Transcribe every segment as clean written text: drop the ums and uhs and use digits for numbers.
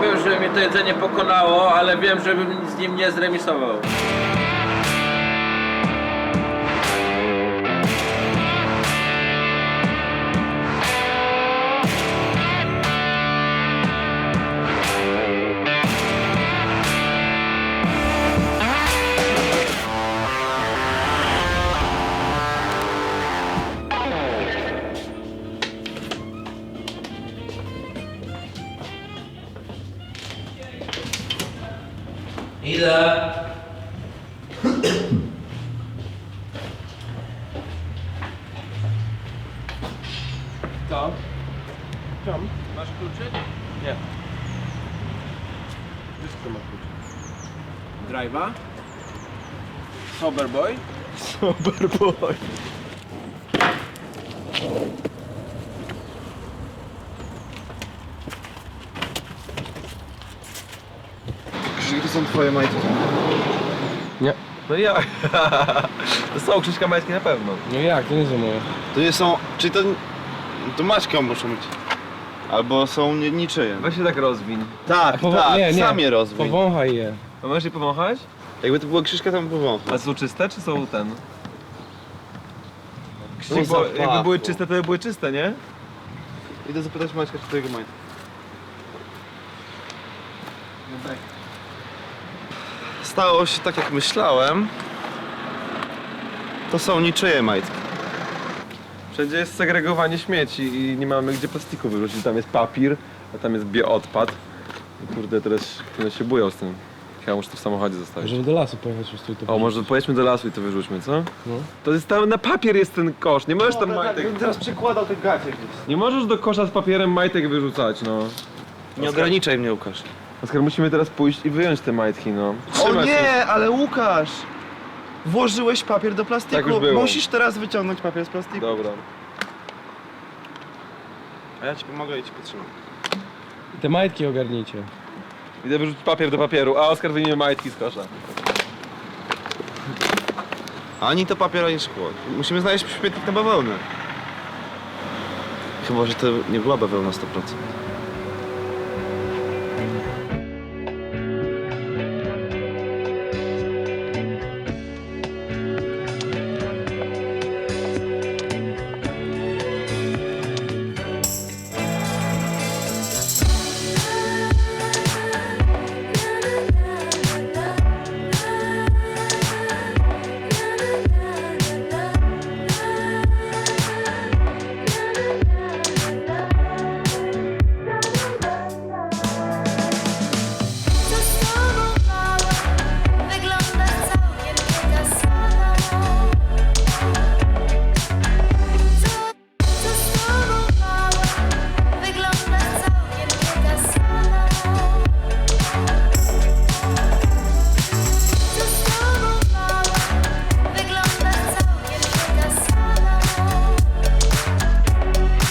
powiem, że mnie to jedzenie pokonało, ale wiem, żebym z nim nie zremisował. Idę. Co? Tam? Masz kluczyk? Nie. Wszystko ma klucz. Drive'a? Sober boy? Super boy. Krzysiek, to są twoje majtki. Nie. No ja. To są Krzyśka majtki na pewno. No jak? To nie są moje. To nie są... Czyli to Maćka muszą być. Albo są niczyje. Weź się tak rozwiń. Tak, tak, nie, sam je rozwój. Powąchaj je. A możesz je powąchać? Jakby to było Krzyśka, tam powąchał. A są czyste, czy są ten? O, Krzysiek, bo zapachu. jakby były czyste, to by były czyste, nie? Idę zapytać Maćka, czy to jego majtki. Stało się tak, jak myślałem. To są niczyje majtki. Wszędzie jest segregowanie śmieci i nie mamy gdzie plastiku wyrzucić. Tam jest papier, a tam jest bioodpad. I kurde, teraz one się bują z tym. Ja muszę to w samochodzie zostawić. Możemy do lasu pojechać po prostu i to O, może wyrzucić. pojedźmy do lasu i to wyrzućmy, co? No. To jest tam na papier jest ten kosz, nie możesz tam majtek... teraz przekładał te gacie gdzieś. Nie możesz do kosza z papierem majtek wyrzucać, no. Nie ograniczaj mnie, Łukasz. Oskar, musimy teraz pójść i wyjąć te majtki, no. O Trzymać je. nie, ale Łukasz! Włożyłeś papier do plastiku. Tak już było. Musisz teraz wyciągnąć papier z plastiku. Dobra. A ja ci pomogę i ci potrzymam. Te majtki ogarnijcie. Idę wyrzucić papier do papieru, a Oskar wyjmie majtki z kosza. Ani to papier, ani szkło. Musimy znaleźć śmietnik na bawełnę. Chyba, że to nie była bawełna 100%. Co z tobą mała? Wyglądasz całkiem nie sama. Co z tobą mała? Wyglądasz całkiem nie sama. Co z tobą mała? Wyglądasz całkiem nie sama.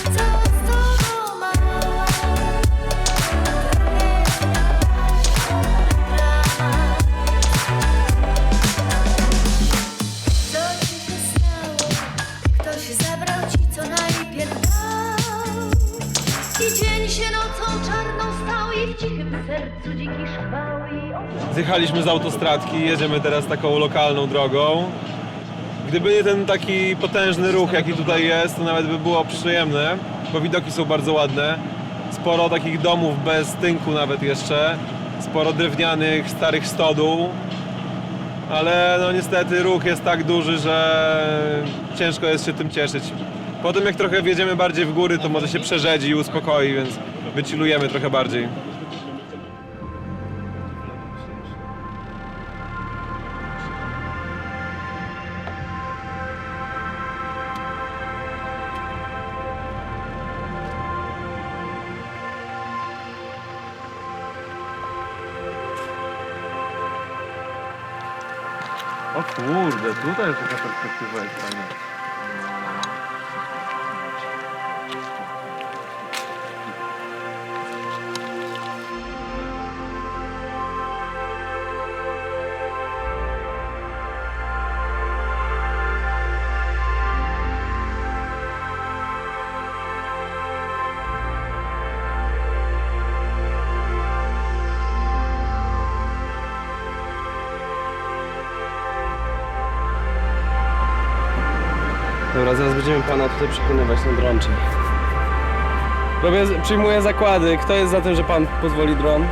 Co z tobą mała? Co ci się stało? Ktoś zabrał ci co najpierw dał. I dzień się nocą czarną stał i w cichym sercu dziki szwał i Zjechaliśmy z autostradki, jedziemy teraz taką lokalną drogą. Gdyby nie ten taki potężny ruch, jaki tutaj jest, to nawet by było przyjemne, bo widoki są bardzo ładne. Sporo takich domów bez tynku nawet jeszcze. Sporo drewnianych, starych stodół. Ale no niestety ruch jest tak duży, że ciężko jest się tym cieszyć. Potem jak trochę wjedziemy bardziej w góry, to może się przerzedzi i uspokoi, więc wychillujemy trochę bardziej. O kurde, tutaj jest taka perspektywa jest fajna. Dobra, zaraz będziemy pana tutaj przekonywać na droncie. Przyjmuję zakłady. Kto jest za tym, że pan pozwoli dron?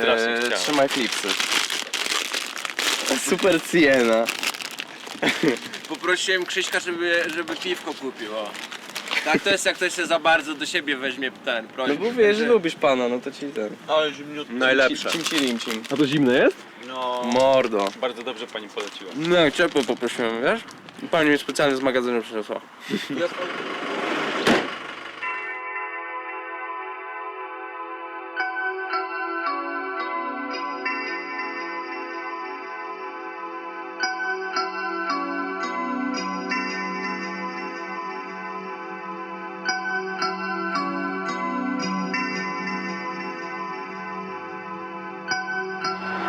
Strasznie chciałem. Trzymaj klipsy. Super Siena. Poprosiłem Krzyśka, żeby piwko kupił, o. Tak to jest, jak ktoś się za bardzo do siebie weźmie ten No prośbę. bo wiesz, że lubisz pana, no to ci ten. Ale zimniutko. Najlepsze. Cim. A to zimne jest? No, Mordo. bardzo dobrze pani poleciła. No, ciepło poprosiłem, wiesz? Pani mi specjalnie z magazynu przyniosła.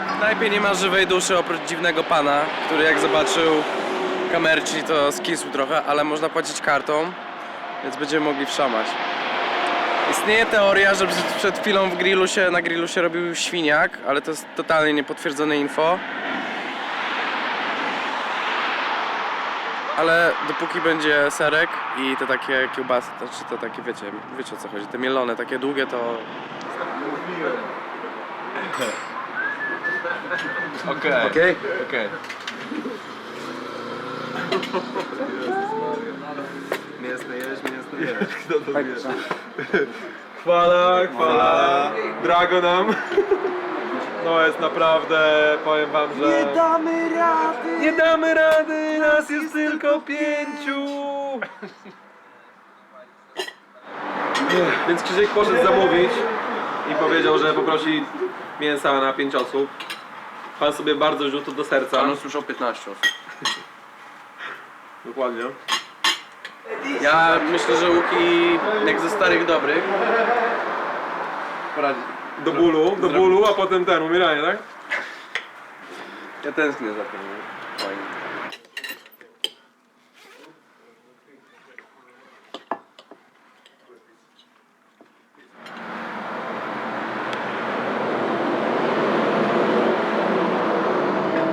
W knajpie nie ma żywej duszy oprócz dziwnego pana, który jak zobaczył kamerci to skisł trochę, ale można płacić kartą, więc będziemy mogli wszamać. Istnieje teoria, że przed chwilą na grillu się robił świniak, ale to jest totalnie niepotwierdzone info. Ale dopóki będzie serek i te takie kiełbasy, czy to takie, wiecie o co chodzi, te mielone, takie długie, to... Okej. Mięsny jeść. Kto to wie? Chwala. Drago nam. No jest naprawdę, powiem wam, że... Nie damy rady, nas jest tylko 5. Więc Krzysiek poszedł zamówić i powiedział, że poprosi mięsa na 5 osób. Pan sobie bardzo wziął to do serca. Pan usłyszał 15 osób. Dokładnie. Ja myślę, że Łuki, jak ze starych dobrych, poradzi. Do bólu, a potem umieranie, tak? Ja tęsknię za tym. Fajnie.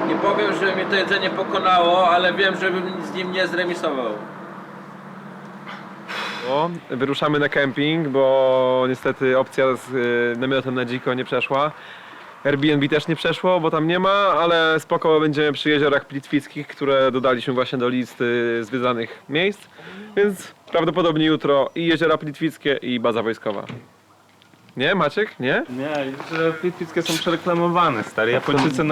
Nie powiem, że mnie to jedzenie pokonało, ale wiem, żebym z nim nie zremisował. Wyruszamy na kemping, bo niestety opcja z namiotem na dziko nie przeszła. Airbnb też nie przeszło, bo tam nie ma, ale spoko będziemy przy jeziorach Plitwickich, które dodaliśmy właśnie do listy zwiedzanych miejsc. Więc prawdopodobnie jutro i jeziora Plitwickie i baza wojskowa. Nie, Maciek? Nie? Nie, że Plitwickie są przereklamowane, stary. Japończycy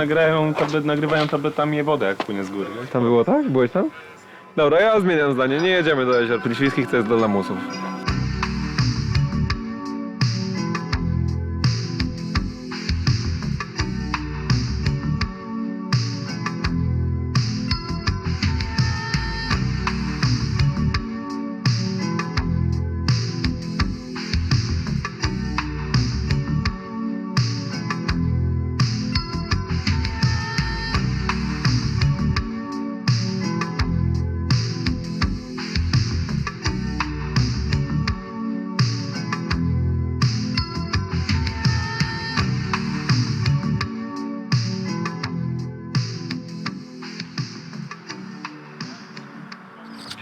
nagrywają tabletami wodę, jak płynie z góry. Tam było tak? Byłeś tam? Dobra, ja zmieniam zdanie. Nie jedziemy do jezior Plitwickich, to jest do lamusów.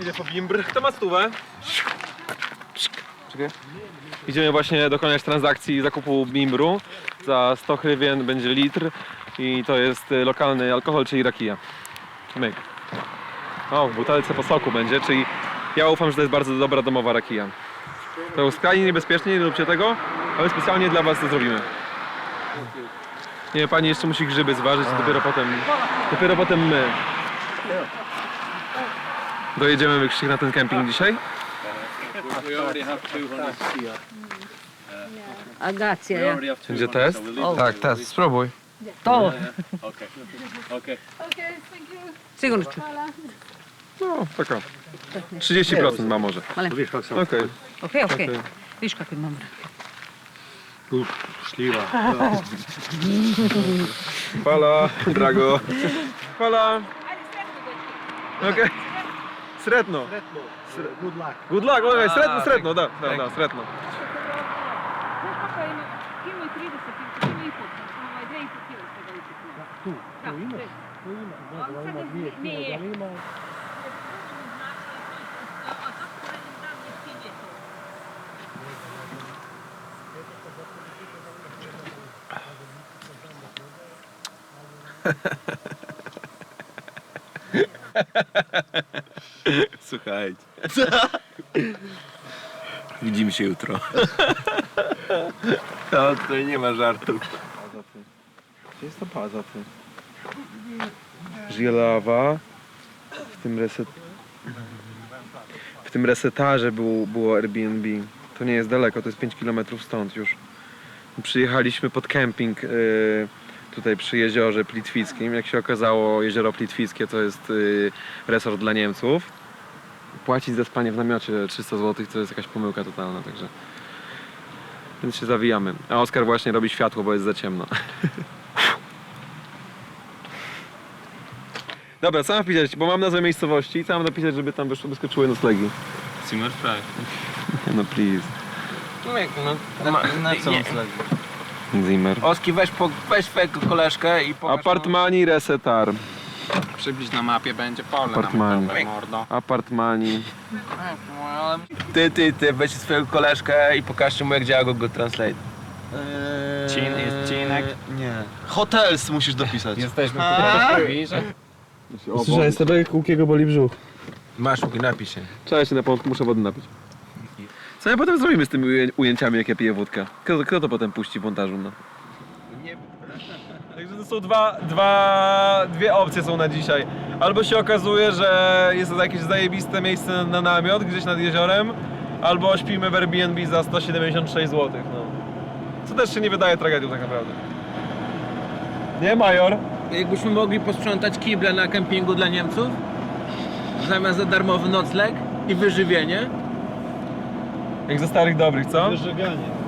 Idę po bimbr. Kto ma stówę? Czekaj. Idziemy właśnie dokonać transakcji zakupu bimbru. Za 100 hrywien będzie litr i to jest lokalny alkohol, czyli rakija. Myk. O, w butelce po soku będzie, czyli ja ufam, że to jest bardzo dobra domowa rakija. To skrajnie niebezpiecznie, nie róbcie tego, ale specjalnie dla was to zrobimy. Nie, pani jeszcze musi grzyby zważyć, dopiero potem my. Dojedziemy wykrzyk na ten kemping dzisiaj? Agacja, ja. Będzie test? Tak, test, spróbuj. To. Sigurno. No, taka. 30% ma może. Okej. Okej. Viš kakvi imam. Hvala, drago. Hvala. Okej. Sretno. Good luck. Good luck, okej, sretno, da, sretno. Kilo i 30, kilo i pol, 2,5 kila ste ga učitili. Tu ima? Tu ima, možda ima 2 kila, da li ima? Słuchajcie. Widzimy się jutro. No, tutaj nie ma żartów. Gdzie jest ta baza, ty? Żelawa. W tym resetarze było Airbnb. To nie jest daleko, to jest 5 km stąd już. Przyjechaliśmy pod kemping tutaj przy jeziorze Plitwickim. Jak się okazało, jezioro Plitwickie to jest resort dla Niemców. Płacić za spanie w namiocie 300 zł to jest jakaś pomyłka totalna, także... Więc się zawijamy. A Oskar właśnie robi światło, bo jest za ciemno. Dobra, co mam wpisać? Bo mam nazwę miejscowości i co mam napisać, żeby tam wyskoczyły noclegi? Zimmerfrei. No please. Na co Zimmer. Oski, weź swojego koleżkę i pokaż Apartmani Resetar. Przybliż na mapie, będzie pole Apartmani. mordo. Apartmani. Ty, weź swojego koleżkę i pokażcie mu, jak działa Google Translate. Jest cinek. Nie. Hotels musisz dopisać. Jesteśmy tutaj w Wirze. Słyszałeś sobie, jak Łukiego boli brzuch. Masz, Łuki, napisz się. Cześć, na początku muszę wody napić. Co my potem zrobimy z tymi ujęciami, jak ja piję wódkę? Kto to potem puści w montażu, no? Także to są dwie opcje są na dzisiaj. Albo się okazuje, że jest to jakieś zajebiste miejsce na namiot gdzieś nad jeziorem, albo śpimy w Airbnb za 176 zł, no. Co też się nie wydaje tragedią tak naprawdę. Nie, Major? Jakbyśmy mogli posprzątać kible na kempingu dla Niemców, zamiast za darmowy nocleg i wyżywienie. Jak ze starych dobrych, co? Wyżeganie.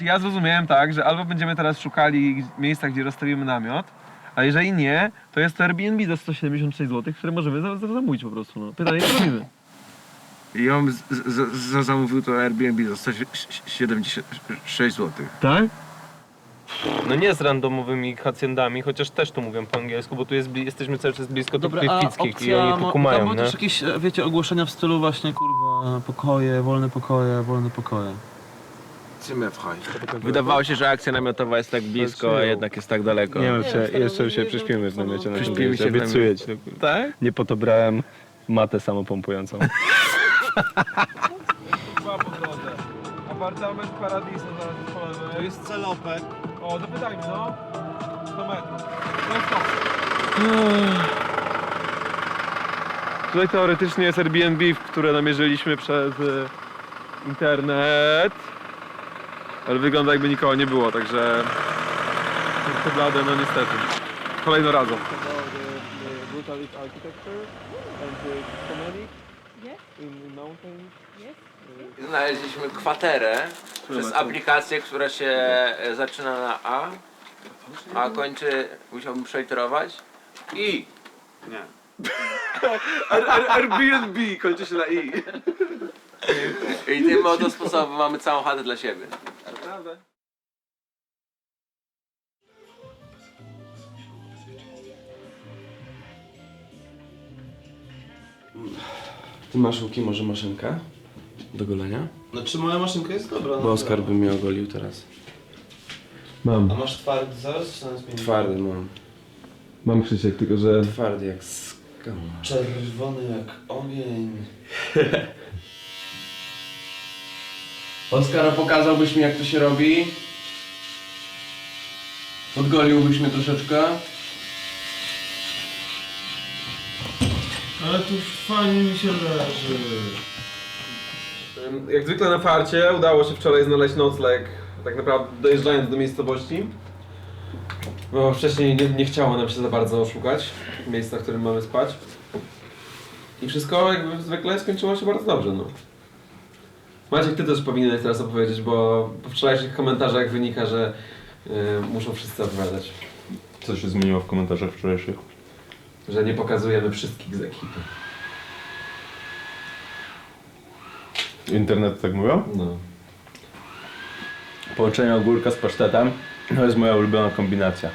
Ja zrozumiałem tak, że albo będziemy teraz szukali miejsca, gdzie rozstawimy namiot, a jeżeli nie, to jest to Airbnb za 176 zł, które możemy zamówić po prostu. No. Pytanie, co robimy? I on zamówił to Airbnb za 176 zł. Tak? No nie z randomowymi haciendami, chociaż też tu mówią po angielsku, bo tu jesteśmy cały czas blisko tych Plitwickich i oni tu kumają, tam nie? też jakieś, wiecie, ogłoszenia w stylu właśnie, kurwa, pokoje, wolne pokoje, wolne pokoje. Wydawało się, że akcja namiotowa jest tak blisko, a jednak jest tak daleko. Nie wiem, jeszcze się prześpimy w namiocie na tym Prześpimy się w obiecuję ci. Tak? Nie po to brałem matę samopompującą. Dwa po drodze. Apartament Paradiso zaraz jest po lewej. To jest celopek. O, dopytajmy, no. 100 metrów. No stop. Tutaj teoretycznie jest Airbnb, w które namierzyliśmy przez internet. Ale wygląda, jakby nikogo nie było, także... To blade, no niestety. Kolejno razem. Znaleźliśmy kwaterę przez aplikację, która się zaczyna na a kończy, musiałbym przeliterować i. Nie. Airbnb kończy się na i. I tym oto sposobem mamy całą chatę dla siebie. Ty masz łuki, może maszynkę do golenia? Znaczy moja maszynka jest dobra. Bo Oskar by mnie ogolił teraz. Mam. A masz twardy zaraz, czy tam jest Twardy mam. Mam Krzysiek, tylko że... Twardy jak skała. Czerwony jak ogień. Oskar, pokazałbyś mi, jak to się robi? Podgoliłbyś mnie troszeczkę? Ale tu fajnie mi się leży. Jak zwykle na farcie udało się wczoraj znaleźć nocleg, tak naprawdę dojeżdżając do miejscowości. Bo wcześniej nie chciało nam się za bardzo szukać miejsca, w którym mamy spać. I wszystko jakby zwykle skończyło się bardzo dobrze, no. Maciek, ty też powinieneś teraz opowiedzieć, bo po wczorajszych komentarzach wynika, że muszą wszyscy opowiadać. Co się zmieniło w komentarzach wczorajszych? Że nie pokazujemy wszystkich z ekipy. Internet tak mówią? No. Połączenie ogórka z pasztetem to jest moja ulubiona kombinacja.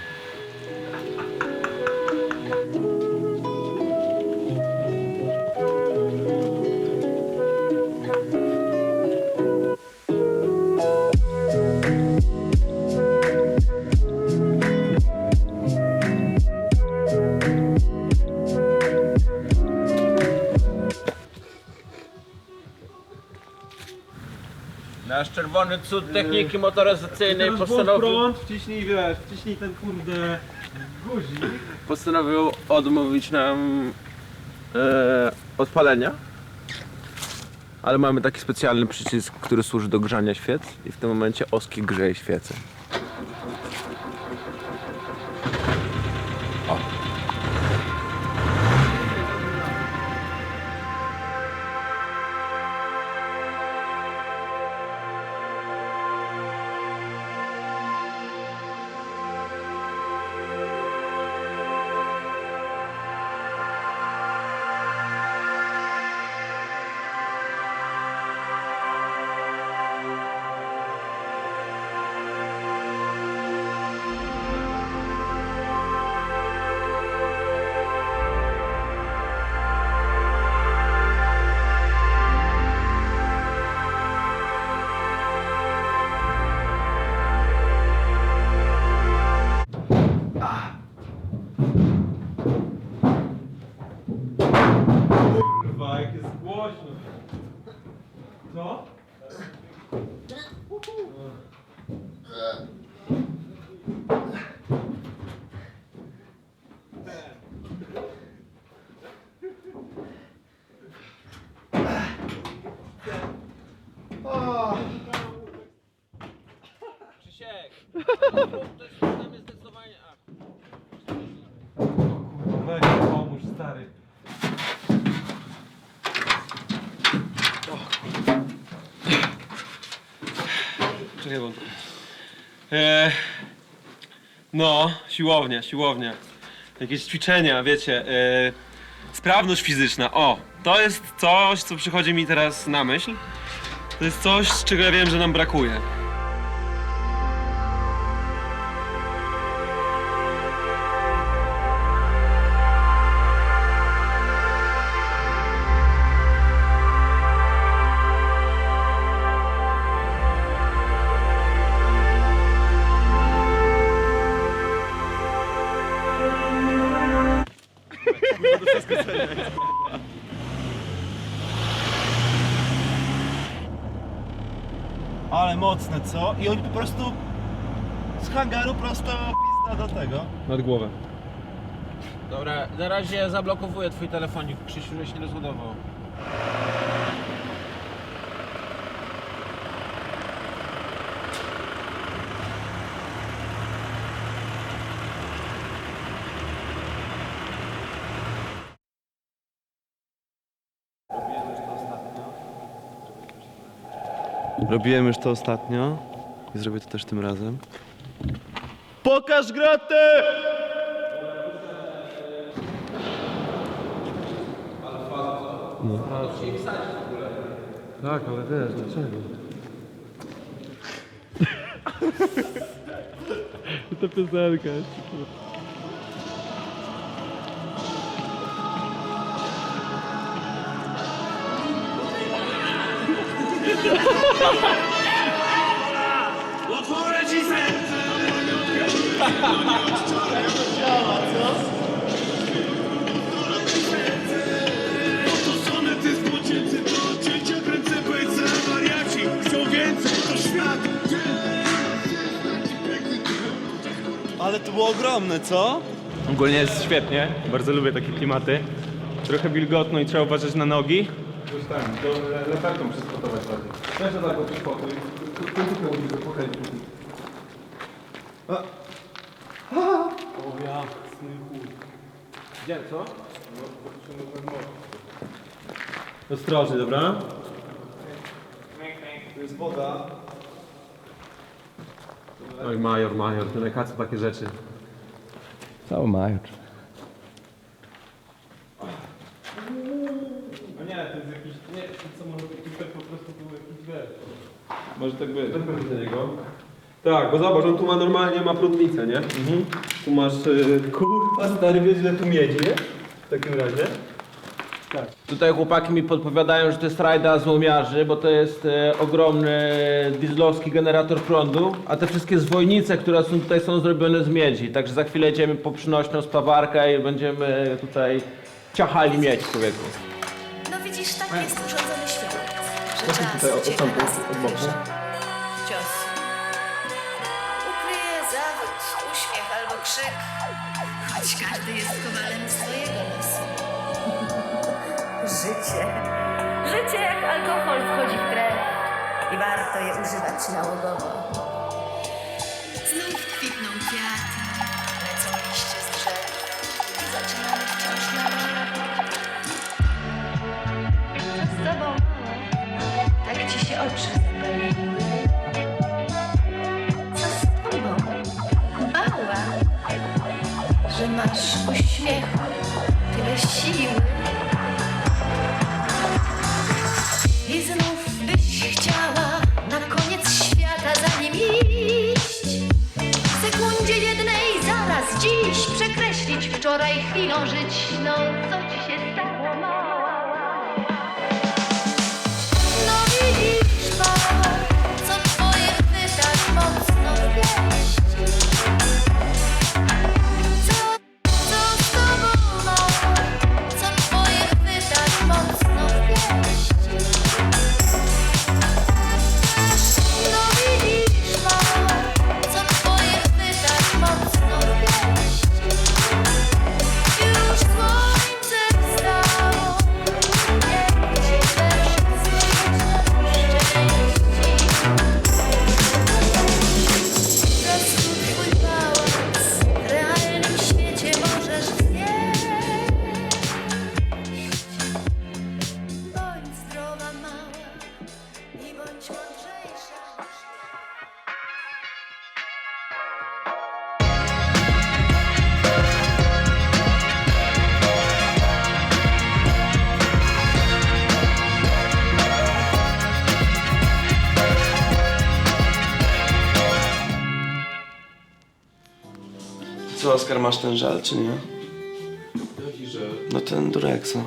Nasz czerwony cud techniki motoryzacyjnej wciśnij ten kurde guzik. postanowił odmówić nam odpalenia. Ale mamy taki specjalny przycisk, który służy do grzania świec i w tym momencie Oski grzeje świecę. Kurwa, jak jest głośno. Co? Krzysiek! To jest zdecydowanie... Weź mi pomóż, stary. Czekaj, bo... No, siłownia. Jakieś ćwiczenia, wiecie. Sprawność fizyczna, o! To jest coś, co przychodzi mi teraz na myśl. To jest coś, z czego ja wiem, że nam brakuje. Ale mocne, co? I oni po prostu z hangaru prosto pizda do tego. Nad głowę. Dobra, na razie zablokowuję twój telefonik, Krzysiu, żeś nie rozładował. Robiłem już to ostatnio i zrobię to też tym razem. Pokaż gratę! Tak, ale wiesz, dlaczego? To piosenka jest. Ale to było ogromne, co? Ogólnie jest świetnie, bardzo lubię takie klimaty. Trochę wilgotno i trzeba uważać na nogi. Latarką przespotować bardziej. Weź latarką przespotuj. Końcówkę musisz zapokać. Gdzie, co? Ostrożnie, dobra? To jest woda. Oj, major, tyle kacu takie rzeczy. Cały major. No nie, to jest jakiś, nie, co może być, po prostu był jakiś wiesz. Może tak być. Weźmy do niego. Tak, bo zobacz, on tu ma normalnie, ma prądnicę, nie? Tu masz, kurwa stary, wiesz ile tu miedzi, nie? W takim razie. Tutaj chłopaki mi podpowiadają, że to jest rajda złomiarzy, bo to jest ogromny dieslowski generator prądu, a te wszystkie zwojnice, które są tutaj, są zrobione z miedzi. Także za chwilę jedziemy po przynośną spawarkę i będziemy tutaj ciachali miedź, człowieku. No widzisz, tak jest urządzony świat, że czas ucieka nas i bierze. Cios. Ukryje zawód, uśmiech albo krzyk, choć każdy jest kowalem swojego losu. Życie jak alkohol wchodzi w krew i warto je używać nałogowo. Znów kwitną kwiaty, lecą liście z drzew i zaczynamy wciąż na nowo. Co z tobą, mała? Tak ci się oczy zapaliły. Co z tobą, mała? Że masz uśmiechu tyle siły. I znów byś chciała na koniec świata za nim iść. W sekundzie jednej zaraz dziś przekreślić wczoraj chwilą żyć. No co ci się stało, mała? No widzisz, mała, co twoje chwytasz mocno w pięści. Co z tobą, mała, co twoje chwytasz mocno w pięści. No widzisz, mała, co twoje chwytasz mocno w pięści. Już słońce wstało, niech ci we wszystkim szczęści. Rozkuj twój pałac, w realnym świecie możesz zjeść. Bądź zdrowa, mała, i bądź mądrzejsza niż ja. Co, Oskar, masz ten żal, czy nie? Jaki żel? No ten Durexa.